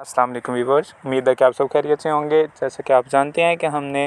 अस्सलाम वालेकुम व्यूअर्स, उम्मीद है कि आप सब खैरियत से होंगे। जैसे कि आप जानते हैं कि हमने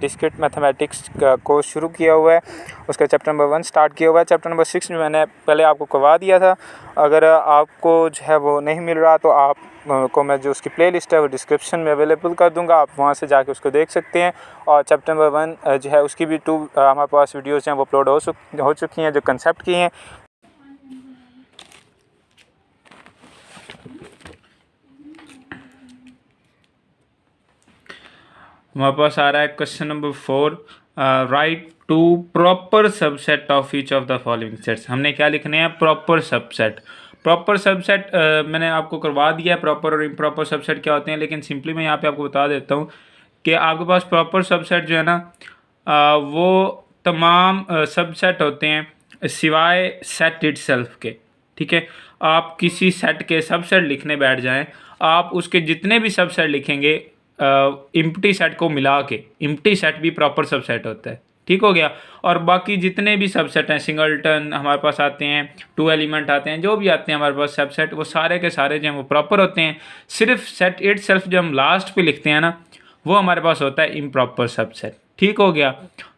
डिस्क्रीट मैथमेटिक्स का कोर्स शुरू किया हुआ है, उसका चैप्टर नंबर 1 स्टार्ट किया हुआ है। चैप्टर नंबर 6 में मैंने पहले आपको करवा दिया था। अगर आपको जो है वो नहीं मिल रहा तो आप को मैं जो उसकी प्लेलिस्ट है वो डिस्क्रिप्शन में अवेलेबल कर दूंगा, आप वहां से जाके उसको देख सकते हैं। और चैप्टर नंबर 1 जो है उसकी भी 2 हमारे पास वीडियोज़ हैं वो अपलोड हो चुकी हैं, जो कंसेप्ट की हैं। हमारे पास आ रहा है question number 4, write to proper subset of each of the following sets. हमने क्या लिखने हैं? Proper subset. प्रॉपर सबसेट मैंने आपको करवा दिया है, प्रॉपर और इम्प्रॉपर सबसेट क्या होते हैं, लेकिन सिंपली मैं यहाँ पे आपको बता देता हूँ कि आपके पास प्रॉपर सबसेट जो है ना वो तमाम सबसेट होते हैं सिवाय सेट इटसेल्फ के। ठीक है, आप किसी सेट के सबसेट लिखने बैठ जाएं, आप उसके जितने भी सबसेट लिखेंगे एम्प्टी सेट को मिला के, एम्प्टी सेट भी प्रॉपर सबसेट होता है। ठीक हो गया। और बाकी जितने भी सबसेट हैं, सिंगलटन हमारे पास आते हैं, 2 एलिमेंट आते हैं, जो भी आते हैं हमारे पास सबसेट, वो सारे के सारे जो हैं वो प्रॉपर होते हैं। सिर्फ सेट इट सेल्फ जो हम लास्ट पे लिखते हैं ना, वो हमारे पास होता है इम्प्रॉपर सबसेट। ठीक हो गया।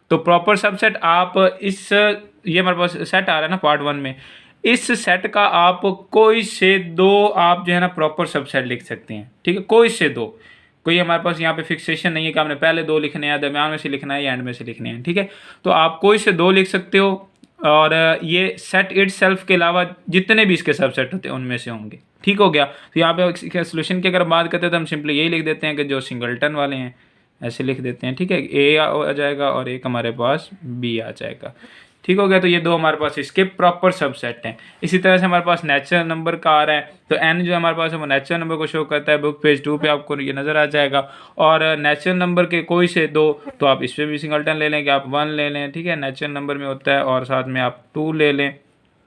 तो प्रॉपर सबसेट आप ये हमारे पास सेट आ रहा है ना पार्ट 1 में, इस सेट का आप कोई से 2 आप जो है ना प्रॉपर सबसेट लिख सकते हैं। ठीक है, कोई से 2, कोई हमारे पास यहाँ पे फिक्सेशन नहीं है कि आपने पहले 2 लिखने हैं, दरम्यान में से लिखना है या एंड में से लिखने हैं। ठीक है, तो आप कोई से 2 लिख सकते हो, और ये सेट इट सेल्फ के अलावा जितने भी इसके सबसेट होते हैं उनमें से होंगे। ठीक हो गया। तो यहाँ पे सोल्यूशन की अगर बात करते हैं तो हम सिंपली यही लिख देते हैं कि जो सिंगलटन वाले हैं ऐसे लिख देते हैं। ठीक है, ए आ जाएगा और एक हमारे पास बी आ जाएगा। ठीक हो गया। तो ये 2 हमारे पास इसके प्रॉपर सबसेट हैं। इसी तरह से हमारे पास नेचुरल नंबर का आ रहा है, तो एन जो हमारे पास है वो नेचुरल नंबर को शो करता है। बुक पेज 2 पे आपको ये नज़र आ जाएगा। और नेचुरल नंबर के कोई से 2, तो आप इस पर भी सिंगलटन ले लें कि आप 1 ले लें। ठीक है, नेचुरल नंबर में होता है, और साथ में आप 2 ले लें।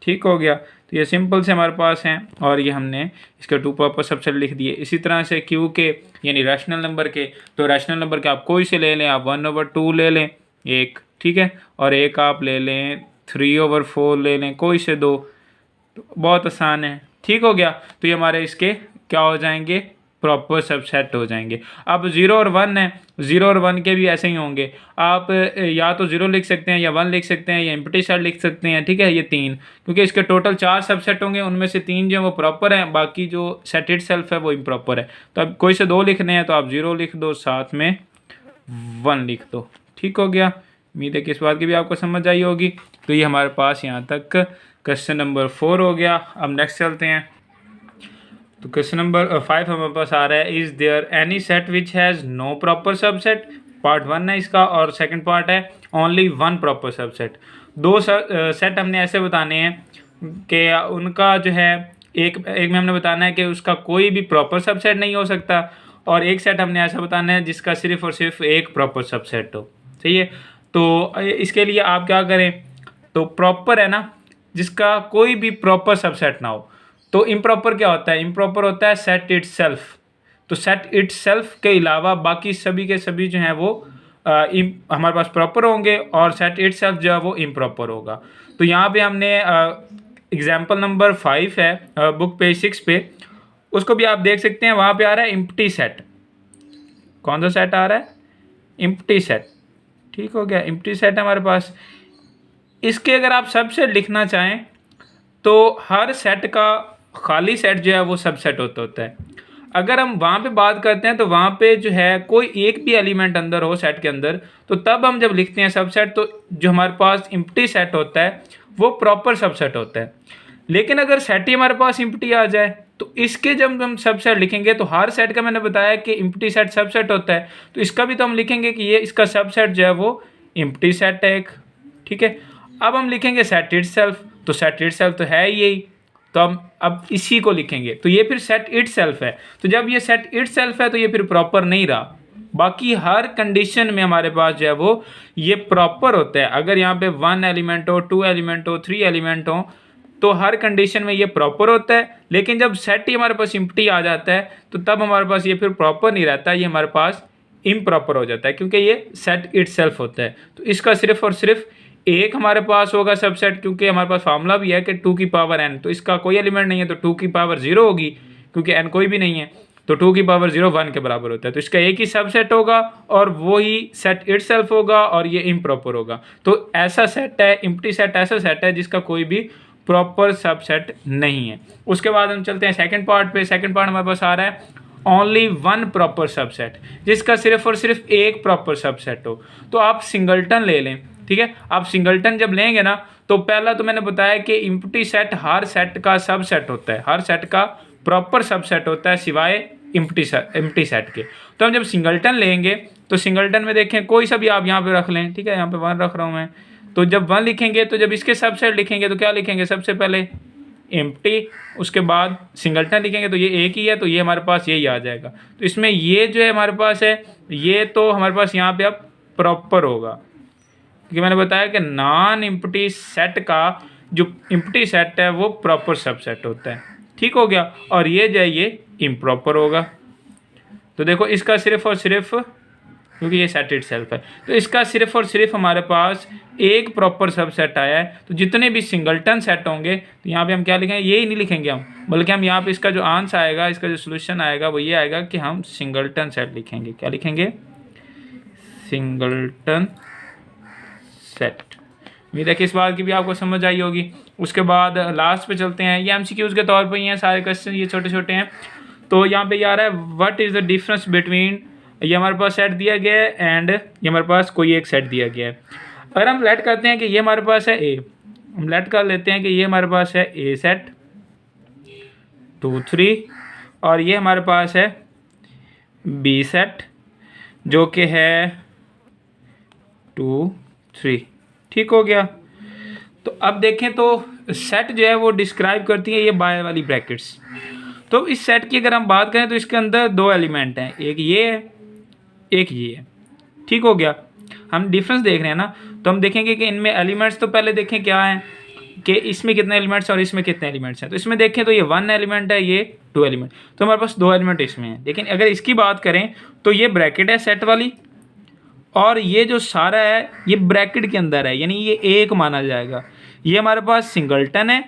ठीक हो गया। तो ये सिंपल से हमारे पास हैं, और ये हमने इसके 2 प्रॉपर सबसेट लिख दिए। इसी तरह से क्यू के यानी रैशनल नंबर के, तो रैशनल नंबर के आप कोई से ले लें, आप 1/2 ले लें एक। ठीक है, और एक आप ले लें 3/4 ले लें, कोई से 2, तो बहुत आसान है। ठीक हो गया। तो ये हमारे इसके क्या हो जाएंगे? प्रॉपर सबसेट हो जाएंगे। अब 0 और 1 है, 0 और 1 के भी ऐसे ही होंगे। आप या तो 0 लिख सकते हैं, या 1 लिख सकते हैं, या एम्प्टी सेट लिख सकते हैं। ठीक है, ये 3, क्योंकि इसके टोटल 4 सबसेट होंगे, उनमें से 3 जो है वो प्रॉपर हैं, बाकी जो सेट इट सेल्फ है वो इम्प्रॉपर है। तो अब कोई से 2 लिखने हैं तो आप 0 लिख दो, साथ में 1 लिख दो। ठीक हो गया। उम्मीद है कि इस बात की भी आपको समझ आई होगी। तो ये हमारे पास यहाँ तक क्वेश्चन नंबर 4 हो गया। अब नेक्स्ट चलते हैं। तो क्वेश्चन नंबर 5 हमारे पास आ रहा है, is there any set which has no proper subset. Part 1 है इसका, और सेकंड पार्ट है ओनली 1 प्रॉपर सबसेट। 2 सेट हमने ऐसे बताने हैं कि उनका जो है एक में हमने बताना है कि उसका कोई भी प्रॉपर सबसेट नहीं हो सकता, और एक सेट हमने ऐसा बताना है जिसका सिर्फ और सिर्फ एक प्रॉपर सबसेट हो। सही है। तो इसके लिए आप क्या करें, तो प्रॉपर है ना, जिसका कोई भी प्रॉपर सबसेट ना हो। तो इम्प्रॉपर क्या होता है? इम्प्रॉपर होता है सेट इट सेल्फ। तो सेट इट सेल्फ के अलावा बाकी सभी के सभी जो हैं वो हमारे पास प्रॉपर होंगे, और सेट इट सेल्फ जो है वो इम्प्रॉपर होगा। तो यहाँ पे हमने एग्जाम्पल नंबर 5 है बुक पेज 6 पे, उसको भी आप देख सकते हैं। वहाँ पे आ रहा है एम्प्टी सेट। कौन सा सेट आ रहा है? Empty set. ठीक हो गया, एम्प्टी सेट है हमारे पास। इसके अगर आप सबसेट लिखना चाहें तो हर सेट का खाली सेट जो है वो सबसेट होता है। अगर हम वहाँ पे बात करते हैं तो वहाँ पे जो है कोई एक भी एलिमेंट अंदर हो सेट के अंदर, तो तब हम जब लिखते हैं सबसेट, तो जो हमारे पास एम्प्टी सेट होता है वो प्रॉपर सबसेट होता है। लेकिन अगर सेट ही हमारे पास एम्प्टी आ जाए, तो इसके जब हम सबसेट लिखेंगे, तो हर सेट का मैंने बताया कि एम्प्टी सेट सबसेट होता है, तो इसका भी तो हम लिखेंगे कि ये इसका सबसेट जो है वो एम्प्टी सेट है एक। ठीक है, अब हम लिखेंगे सेट इट सेल्फ, तो सेट इट सेल्फ तो है यही, तो हम अब इसी को लिखेंगे, तो ये फिर सेट इट सेल्फ है। तो जब ये सेट इट सेल्फ है तो ये फिर प्रॉपर नहीं रहा। बाकी हर कंडीशन में हमारे पास जो है वो ये प्रॉपर होता है। अगर यहाँ पे 1 एलिमेंट हो, 2 एलिमेंट हो, 3 एलिमेंट हो, तो हर कंडीशन में ये प्रॉपर होता है। लेकिन जब सेट ही हमारे पास एम्प्टी आ जाता है, तो तब हमारे पास ये फिर प्रॉपर नहीं रहता, ये हमारे पास इम्प्रॉपर हो जाता है, क्योंकि ये सेट इट सेल्फ होता है। तो इसका सिर्फ और सिर्फ एक हमारे पास होगा सबसेट, क्योंकि हमारे पास फार्मूला भी है कि 2 की पावर n, तो इसका कोई एलिमेंट नहीं है, तो 2 की पावर 0 होगी, क्योंकि n कोई भी नहीं है। तो 2 की पावर 0 1 के बराबर होता है, तो इसका एक ही सबसेट होगा और वो ही सेट इटसेल्फ होगा और ये इम्प्रॉपर होगा। तो ऐसा सेट है, एम्प्टी सेट ऐसा सेट है जिसका कोई भी प्रॉपर सबसेट नहीं है। उसके बाद हम चलते हैं सेकंड पार्ट पे। सेकंड पार्ट हमारे पास आ रहा है ओनली वन प्रॉपर सबसेट, जिसका सिर्फ और सिर्फ एक प्रॉपर सबसेट हो। तो आप सिंगलटन ले लें, ठीक है। आप सिंगलटन जब लेंगे ना, तो पहला तो मैंने बताया कि एम्प्टी सेट हर सेट का सबसेट होता है, हर सेट का प्रॉपर सबसेट होता है सिवाय एम्प्टी सेट के। तो हम जब सिंगलटन लेंगे तो सिंगलटन में देखें कोई सा भी आप यहाँ पे रख लें, ठीक है। यहाँ पे 1 रख रहा हूँ मैं। तो जब 1 लिखेंगे तो जब इसके सबसेट लिखेंगे तो क्या लिखेंगे, सबसे पहले एम्प्टी, उसके बाद सिंगलटन लिखेंगे तो ये एक ही है, तो ये हमारे पास यही आ जाएगा। तो इसमें ये जो है हमारे पास है, ये तो हमारे पास यहाँ पे अब प्रॉपर होगा, क्योंकि मैंने बताया कि नॉन एम्प्टी सेट का जो एम्प्टी सेट है वो प्रॉपर सबसेट होता है, ठीक हो गया। और ये जो है ये इम्प्रॉपर होगा। तो देखो इसका सिर्फ और सिर्फ, क्योंकि ये सेट इटसेल्फ है, तो इसका सिर्फ और सिर्फ हमारे पास एक प्रॉपर सबसेट आया है। तो जितने भी सिंगलटन सेट होंगे तो यहाँ पे हम क्या लिखेंगे, ये ही नहीं लिखेंगे हम, बल्कि हम यहाँ पे इसका जो आंसर आएगा, इसका जो सोल्यूशन आएगा वो ये आएगा कि हम सिंगलटन सेट लिखेंगे। क्या लिखेंगे, सिंगलटन सेट। उम्मीद है कि इस बात की भी आपको समझ आई होगी। उसके बाद लास्ट पे चलते हैं, ये एमसीक्यूज के तौर पर ही हैं सारे क्वेश्चन, ये छोटे छोटे हैं। तो यहाँ पे ये आ रहा है what is the difference between, ये हमारे पास सेट दिया गया है एंड ये हमारे पास कोई एक सेट दिया गया है। अगर हम लेट करते हैं कि ये हमारे पास है ए, हम लेट कर लेते हैं कि ये हमारे पास है ए सेट 2 3 और ये हमारे पास है बी सेट जो कि है 2 3, ठीक हो गया। तो अब देखें तो सेट जो है वो डिस्क्राइब करती है ये बाय वाली ब्रैकेट्स। तो इस सेट की अगर हम बात करें तो इसके अंदर 2 एलिमेंट हैं, एक ये है एक ये है, ठीक हो गया। हम डिफरेंस देख रहे हैं ना, तो हम देखेंगे कि इनमें एलिमेंट्स तो पहले देखें क्या हैं, कि इसमें कितने एलिमेंट्स और इसमें कितने एलिमेंट्स हैं। तो इसमें देखें तो ये 1 एलिमेंट है, ये 2 एलिमेंट, तो हमारे पास 2 एलिमेंट इसमें हैं। लेकिन अगर इसकी बात करें तो ये ब्रैकेट है सेट वाली, और ये जो सारा है ये ब्रैकेट के अंदर है, यानी ये एक माना जाएगा। ये हमारे पास सिंगलटन है,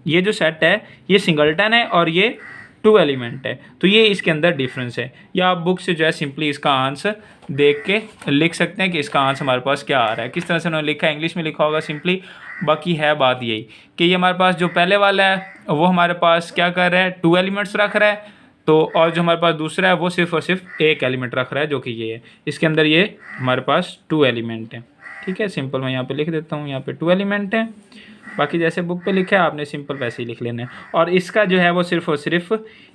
ये जो सेट है ये सिंगलटन है और ये 2 एलिमेंट है। तो ये इसके अंदर डिफरेंस है। या आप बुक से जो है सिंपली इसका आंसर देख के लिख सकते हैं कि इसका आंसर हमारे पास क्या आ रहा है। किस तरह से उन्होंने लिखा है, इंग्लिश में लिखा होगा सिंपली। बाकी है बात यही कि ये हमारे पास जो पहले वाला है वो हमारे पास क्या कर रहा है, 2 एलिमेंट्स रख रहा है। तो और जो हमारे पास दूसरा है वो सिर्फ और सिर्फ एक एलिमेंट रख रहा है, जो कि ये है। इसके अंदर ये हमारे पास 2 एलिमेंट हैं, ठीक है। सिंपल मैं यहाँ पे लिख देता हूँ, यहाँ पे 2 एलिमेंट हैं। बाकी जैसे बुक पे लिखा है आपने सिंपल वैसे ही लिख लेना है। और इसका जो है वो सिर्फ और सिर्फ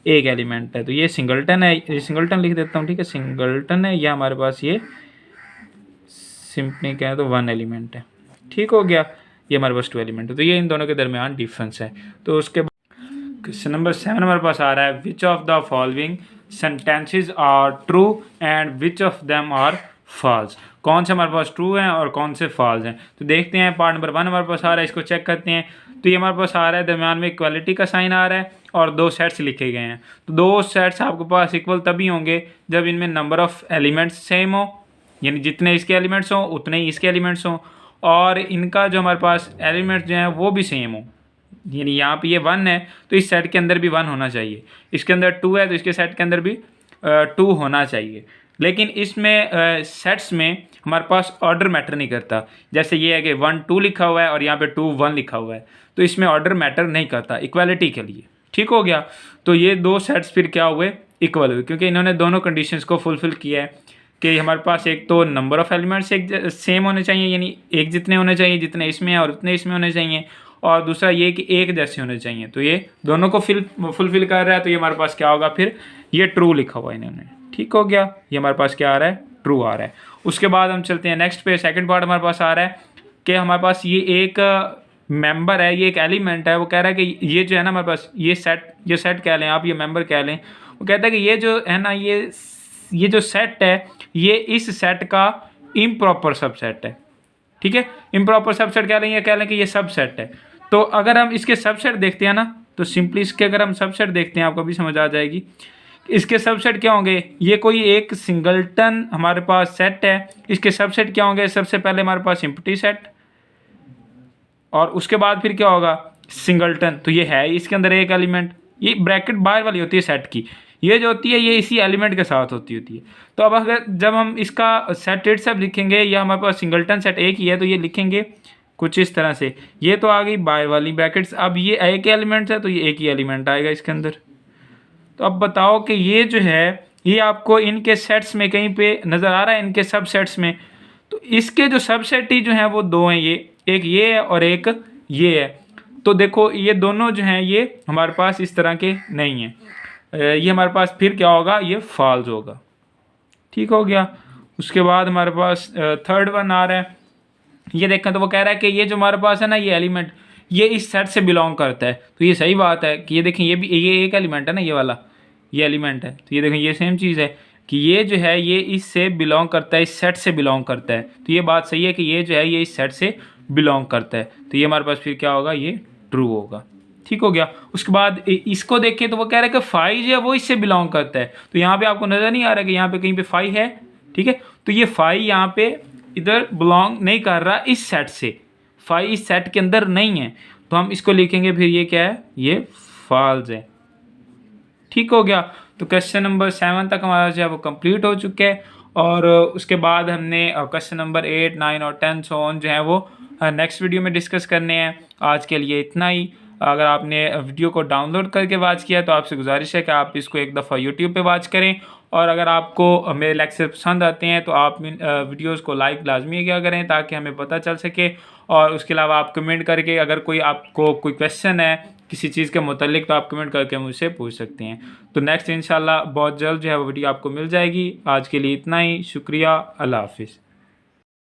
एक एलिमेंट है, तो ये सिंगलटन है, ये सिंगलटन लिख देता हूँ, ठीक है। सिंगलटन है, या हमारे पास ये सिंपली क्या है तो 1 एलिमेंट है, ठीक हो गया। ये हमारे पास 2 एलिमेंट है, तो ये इन दोनों के दरमियान डिफरेंस है। तो उसके क्वेश्चन नंबर 7 हमारे पास आ रहा है which of the following sentences are true and which of them are false. कौन से हमारे पास ट्रू हैं और कौन से फॉल्स हैं। तो देखते हैं, पार्ट नंबर 1 हमारे पास आ रहा है, इसको चेक करते हैं। तो ये हमारे पास आ रहा है दरमियान में इक्वालिटी का साइन आ रहा है और 2 सेट्स लिखे गए हैं। तो 2 सेट्स आपके पास इक्वल तभी होंगे जब इनमें नंबर ऑफ़ एलिमेंट्स सेम हो, यानी जितने इसके एलिमेंट्स हों उतने ही इसके एलिमेंट्स हों, और इनका जो हमारे पास एलिमेंट्स जो हैं वो भी सेम हो। यानी यहाँ पे ये 1 है तो इस सेट के अंदर भी 1 होना चाहिए, इसके अंदर 2 है तो इसके सेट के अंदर भी 2 होना चाहिए। लेकिन इसमें सेट्स में हमारे पास ऑर्डर मैटर नहीं करता। जैसे ये है कि 1 2 लिखा हुआ है और यहाँ पे 2 1 लिखा हुआ है, तो इसमें ऑर्डर मैटर नहीं करता इक्वालिटी के लिए, ठीक हो गया। तो ये 2 सेट्स फिर क्या हुए, इक्वल हुए, क्योंकि इन्होंने दोनों कंडीशंस को फुलफिल किया है कि हमारे पास एक तो नंबर ऑफ़ एलिमेंट्स एक सेम होने चाहिए, यानी एक जितने होने चाहिए जितने इसमें और उतने इसमें होने चाहिए, और दूसरा ये कि एक जैसे होने चाहिए। तो ये दोनों को फुलफिल कर रहा है, तो ये हमारे पास क्या होगा, फिर ये ट्रू लिखा हुआ है इन्होंने, ठीक हो गया। ये हमारे पास क्या आ रहा है, ट्रू आ रहा है। उसके बाद हम चलते हैं नेक्स्ट पे। सेकंड पार्ट हमारे पास आ रहा है कि हमारे पास ये एक मेंबर है, ये एक एलिमेंट है। वो कह रहा है कि ये जो है ना हमारे पास ये सेट कह लें आप, ये मेंबर कह लें। वो कहता है कि ये जो है ना ये जो सेट है ये इस सेट का इम्प्रॉपर सबसेट है, ठीक है। इम्प्रॉपर सबसेट कह लें कि ये सबसेट है। तो अगर हम इसके सबसेट देखते हैं ना, तो सिंपली इसके अगर हम सबसेट देखते हैं आपको भी समझ आ जाएगी। इसके सबसेट क्या होंगे, ये कोई एक सिंगलटन हमारे पास सेट है, इसके सबसेट क्या होंगे, सबसे पहले हमारे पास एम्प्टी सेट, और उसके बाद फिर क्या होगा, सिंगलटन। तो ये है इसके अंदर एक एलिमेंट, ये ब्रैकेट बाहर वाली होती है सेट की, ये जो होती है ये इसी एलिमेंट के साथ होती है। तो अब अगर जब हम इसका सेट इट सब लिखेंगे, या हमारे पास सिंगलटन सेट एक ही है, तो ये लिखेंगे कुछ इस तरह से। ये तो आ गई बाहर वाली ब्रैकेट्स। अब ये एक ही एलिमेंट है तो ये एक ही एलिमेंट आएगा इसके अंदर। तो अब बताओ कि ये जो है ये आपको इनके सेट्स में कहीं पे नज़र आ रहा है, इनके सब सेट्स में? तो इसके जो सबसेट ही जो हैं वो दो हैं, ये एक ये है और एक ये है। तो देखो ये दोनों जो हैं ये हमारे पास इस तरह के नहीं हैं। ये हमारे पास फिर क्या होगा, ये फॉल्स होगा। ठीक हो गया। उसके बाद हमारे पास थर्ड वन आ रहा है। ये देखें तो वो कह रहा है कि ये जो हमारे पास है ना, ये एलिमेंट ये इस सेट से बिलोंग करता है। तो ये सही बात है कि ये देखें ये भी ये एक एलिमेंट है ना, ये वाला ये एलिमेंट है। तो ये देखें ये सेम चीज़ है कि ये जो है ये इससे बिलोंग करता है, इस सेट से बिलोंग करता है। तो ये बात सही है कि ये जो है ये इस सेट से बिलोंग करता है। तो ये हमारे पास फिर क्या होगा, ये ट्रू होगा। ठीक हो गया। उसके बाद इसको देखें तो वो कह रहा है कि फाई जो है वो इससे बिलोंग करता है। तो यहाँ पे आपको नज़र नहीं आ रहा कि यहाँ पे कहीं पे फाई है। ठीक है, तो ये फाई यहाँ पे इधर बिलोंग नहीं कर रहा इस सेट से, फाई इस सेट के अंदर नहीं है। तो हम इसको लिखेंगे फिर ये क्या है, ये फॉल्स है। ठीक हो गया। तो क्वेश्चन नंबर 7 तक हमारा जो है वो कंप्लीट हो चुके हैं। और उसके बाद हमने क्वेश्चन नंबर 8, 9 और 10 सो ऑन जो है वो नेक्स्ट वीडियो में डिस्कस करने हैं। आज के लिए इतना ही। अगर आपने वीडियो को डाउनलोड करके वॉच किया तो आपसे गुजारिश है कि आप इसको एक दफ़ा यूट्यूब पे वॉच करें। और अगर आपको मेरे लेक्चर पसंद आते हैं तो आप वीडियोस को लाइक लाजमी क्या करें ताकि हमें पता चल सके। और उसके अलावा आप कमेंट करके अगर कोई आपको कोई क्वेश्चन है किसी चीज़ के मुतालिक तो आप कमेंट करके मुझसे पूछ सकते हैं। तो नेक्स्ट इंशाल्लाह बहुत जल्द जो है वो वीडियो आपको मिल जाएगी। आज के लिए इतना ही। शुक्रिया। अल्लाह हाफिज़।